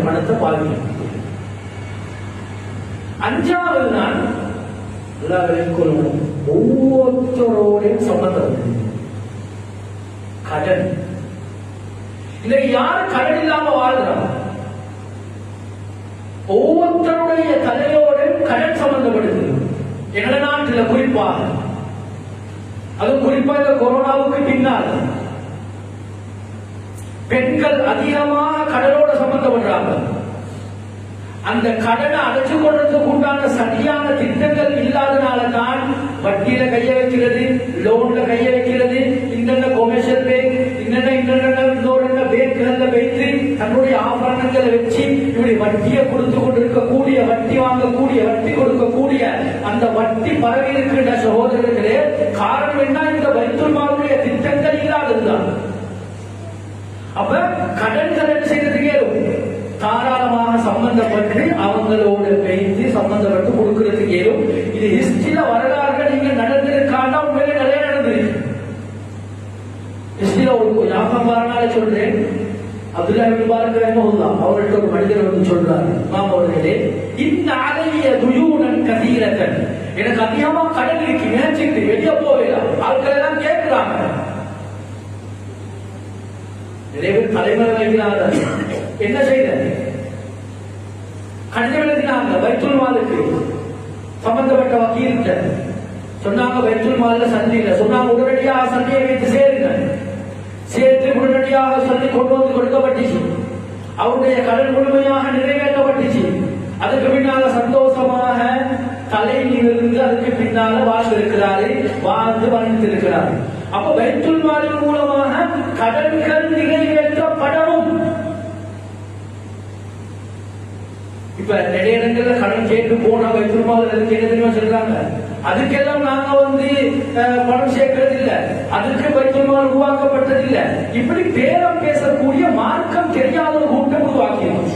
பணத்தை பாதிக்கும். அஞ்சாவது நான் ஒவ்வொருத்தரோடையும் சம்பந்தம் கடன். இன்னைக்கு யாரு கடன் இல்லாம வாழ்றாங்க? ஒவ்வொருத்தருடைய தலையோட கடன் சம்பந்தப்படுது. எங்க நாட்டில் குறிப்பாக, அது குறிப்பாக இந்த கொரோனாவுக்கு பின்னால் பெண்கள் அதிகமாக கடனோட சம்பந்தப்படுறாங்க. அந்த கடனை அடைச்சு கொள்றதுக்கு உண்டான சரியான திட்டங்கள் இல்லாதனால தான் வட்டியில கைய வைக்கிறது, லோன்ல கைய வைக்கிறது, இந்த கொமர்ஷியல் பேங்க், இந்த பேங்க்ல வைத்து தன்னுடைய ஆபரணங்களை வச்சு இப்படி வட்டியை கொடுத்து கொண்டிருக்கக்கூடிய, வட்டி வாங்கக்கூடிய, வட்டி கொடுக்கக்கூடிய அந்த வட்டி பரவி இருக்கின்ற சகோதரர்களே, காரணம் என்ன? இந்த பைத்துல் மாலுடைய திட்டங்கள் இல்லாததுதான். அப்ப கடன்கள் என்ன செய்யறதுக்கு தாராளமாக சம்பந்தப்பட்டு அவங்களோட பேசி சம்பந்தப்பட்டு கொடுக்கறதுக்கு ஏதும். இது ஹிஸ்டரியில வரலாறுகள் நீங்க நடந்திருக்காண்டா உண்மையிலே நிறைய நடந்திருக்கு. ஹிஸ்டரியில ஒரு ஞாபகம் சொல்றேன். அப்துல்லா இப்னு முபாரக் ரஹ்மஹுல்லாஹ் அவர்கிட்ட ஒரு மனிதர் வந்து சொல்றாரு, மாமா அவர்களே, இந்த அலைய துயூனன் கதீரத்தன், எனக்கு அதிகமா கடன் இருக்கு, நினைச்சிட்டு வெளியே போவேல. ஆட்கள் எல்லாம் கேட்கிறாங்க. நிறைய பேர் தலைமுறை வைக்கிறாங்க. என்ன செய்த கடிதம் எழுதினாங்க பைத்துல் மாலுக்கு சம்பந்தப்பட்ட வக்கீல்கிட்ட. சொன்னாங்க பைத்துல் மால்ல சந்தியில சொன்னாங்க, உடனடியாக சந்தியை வைத்து சேருங்க. சேர்த்து உடனடியாக சொல்லி கொண்டு வந்து கொடுக்கப்பட்டுச்சு. அவருடைய கடன் முழுமையாக நிறைவேற்றப்பட்டுச்சு. அதுக்கு பின்னால சந்தோஷமாக தலை நிமிர்ந்து அதுக்கு பின்னால வாழ்ந்திருக்கிறாரு, வாழ்ந்து வளர்ந்திருக்கிறாரு. அப்ப பைத்துல் மாலின் மூலமாக கடன்கள் நிறைவேற்றப்படணும். இப்ப நிறைய இடங்கள்ல கடன் கேட்டு போனா பைத்துல் மால் தெரியுமா சொல்றாங்க, அதுக்கெல்லாம் நாங்க வந்து பணம் சேர்க்கிறது இல்ல, அதுக்கு பைத்துல் மால் உருவாக்கப்பட்டது இல்ல. இப்படி பேரம் பேசக்கூடிய மார்க்கம் தெரியாத ஒரு கூட்டம் உருவாக்கினோம்.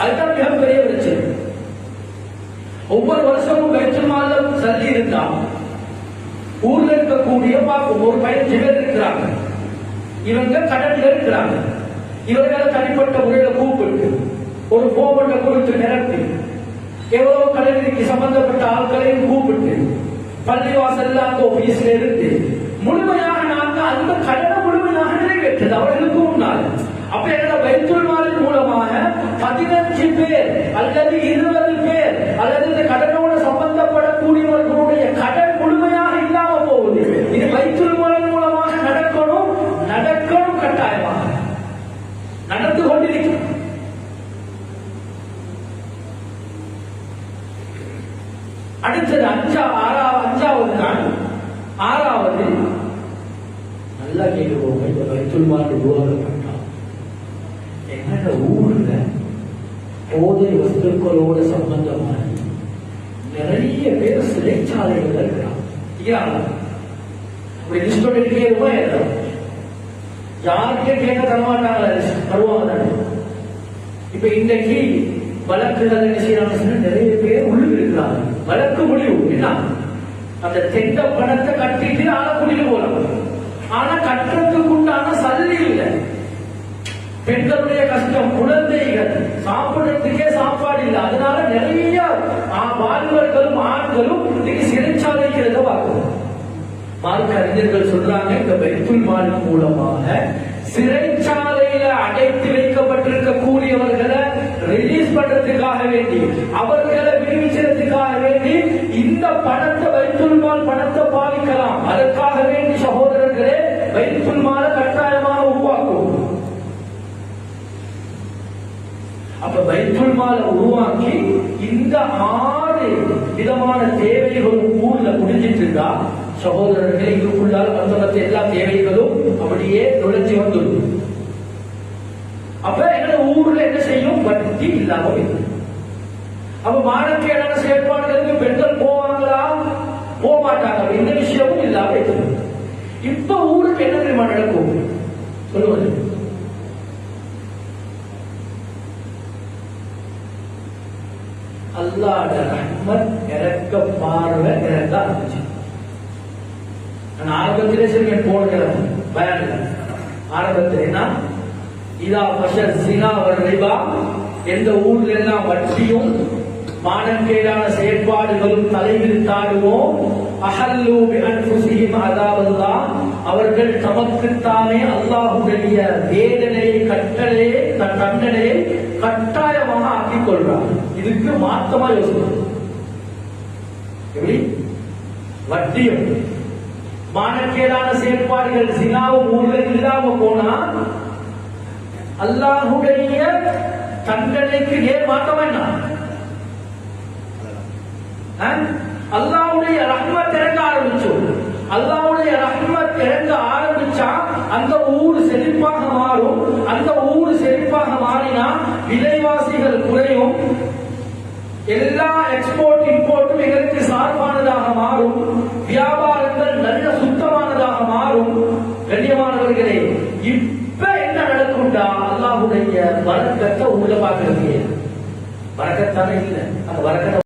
அதுதான் மிகப்பெரிய பிரச்சனை. ஒவ்வொரு வருஷமும் பைத்துல் மால்ல சல்லி இருந்தா ஊர்ல இருக்கக்கூடிய பார்க்கும் ஒரு 15 பேர் இருக்கிறாங்க. இவங்க கடன்ல இருக்கிறாங்க. இவர்களை தனிப்பட்ட முறையில கூப்பிட்டு ஒரு போமண்ட கொடுத்து நிரப்பி எவ்வளவு கடனுக்கு சம்பந்தப்பட்ட ஆட்களையும் கூப்பிட்டு பள்ளிவாசல்ல அந்த ஆபீஸ்ல இருந்து முழுமையாக நாங்கள் அந்த கடனை முழுமையாக நிறைவேற்றது அவர்களுக்கு முன்னால். அப்ப எங்களோட பைத்துல் மாலின் மூலமாக 15 பேர் அல்லது 20 பேர் அல்லது இந்த கடனோட சம்பந்தப்படக்கூடியவர்களுடைய கடன் முழுமையாக இல்லாம போகுது. இது பைத்துல் மாலின் மூலமாக நடக்கணும், நடக்கணும், கட்டாயமாக நடந்து கொண்டிருக்கும். அடுத்தது அஞ்சாவது நாள். ஆறாவது நல்லா கேட்கிறோம். இந்த பைத்துல் மால் உருவாக்கப்பட்டால் எங்களோட ஊர்ல போதை வஸ்துக்களோட சம்பந்தமான நிறைய பேர் சிறைச்சாலைகள் இருக்கிறாங்க. அப்படி லிஸ்டோட இருக்கே யாருக்கே கேட்க தரமாட்டாங்களா? தருவாங்க. இப்ப இன்னைக்கு வழக்குகள் என்ன செய்யறாங்க? நிறைய பேர் உள்ளுக்கு இருக்கிறாங்க. வழக்கு முடிவு என்ன? அந்த தெண்ட பணத்தை கட்டிட்டு ஆளக்குடியில் போறாங்க. ஆனா கட்டுறதுக்கு உண்டான சல்லி இல்லை. பெண்களுடைய கஷ்டம், குழந்தைகள் சாப்பிடுறதுக்கே சாப்பாடு இல்லை. அதனால நிறைய வாலிபர்களும் ஆண்களும் இன்னைக்கு சிறைச்சாலைக்கிறத பார்க்கணும். மார்க்க அறிஞர்கள் சொல்றாங்க, இந்த பைத்துல் மால் மூலமாக சிறைச்சாலையில அடைத்து வைக்கப்பட்டிருக்க கூடியவர்களை ரிலீஸ் பண்றதுக்காக வேண்டி, அவர்களை விடுவிக்கிறதுக்காக வேண்டி இந்த பணத்தை பைத்துல் மால் பணத்தை பாவிக்கலாம். அதற்காக வேண்டி சகோதரர்களே பைத்துல் மாலை கட்டாயமாக உருவாக்கும். அப்ப பைத்துல் மாலை உருவாக்கி இந்த 6 விதமான தேவைகளும் ஊர்ல முடிஞ்சிட்டு இருக்கா சகோதரர்களே, இதுக்குள்ளால் அந்த எல்லா தேவைகளும் அப்படியே நுழைஞ்சி வந்துடும். அப்ப எங்க ஊர்ல என்ன செய்யும்? வட்டி இல்லாம இருக்கு. அப்ப மானக்கேடான செயற்பாடுகளுக்கு பெண்கள் போவாங்களா? போக மாட்டாங்க. இந்த விஷயமும் இல்லாம இருக்கு. இப்ப ஊருக்கு என்ன தெரியுமா நடக்கும்? சொல்லுவது அல்லாஹ்வுடைய ரஹ்மத் இறக்க பார்வை இறக்க ஆரம்பிச்சு. நான் ஆரம்பத்திலே சரி போடுகிறேன் பயான் ஆரம்பத்திலேனா இதா பஷர் ஜினா வல் ரிபா எந்த ஊர்ல எல்லாம் வட்டியும் மானக்கேடான செயற்பாடுகளும் தலைவிரித்தாடுவோ அஹல்லு பிஅன்ஃபுஸிஹிம் அஸாபல்லாஹ், அவர்கள் தமக்குத்தானே அல்லாஹ்வுடைய வேதனையை கட்டளையை தண்டனையை கட்டாயமாக ஆக்கிக் கொள்றார். இதுக்கு மாற்றமா யோசிக்கணும். எப்படி வட்டியும் மானக்கேடான செயற்பாடுகள் சினாவும் ஊர்ல இல்லாம போனா அல்லாஹ்வுடைய தண்டனைக்கு நேர் மாற்றமா என்ன? அல்லாஹ்வுடைய ரஹ்மத் இறங்க ஆரம்பிச்சு. அல்லாஹ்வுடைய ரஹ்மத் இறங்க ஆரம்பிச்சா அந்த ஊர் செழிப்பாக மாறும். அந்த ஊர் செழிப்பாக மாறினா விலைவாசிகள் குறையும். எல்லா எக்ஸ்போர்ட் இம்போர்ட்டும் எங்களுக்கு சார்பானதாக மாறும். வியாபாரங்கள் நல்ல சுத்தமானதாக மாறும். கண்ணியமானவர்களே, இப்ப என்ன நடக்கும்டா? அல்லாஹ்வுடைய பரக்கத்தை உள்ள பார்க்கறது. பரக்கத்தானே இல்லை, அந்த பரக்கத்தை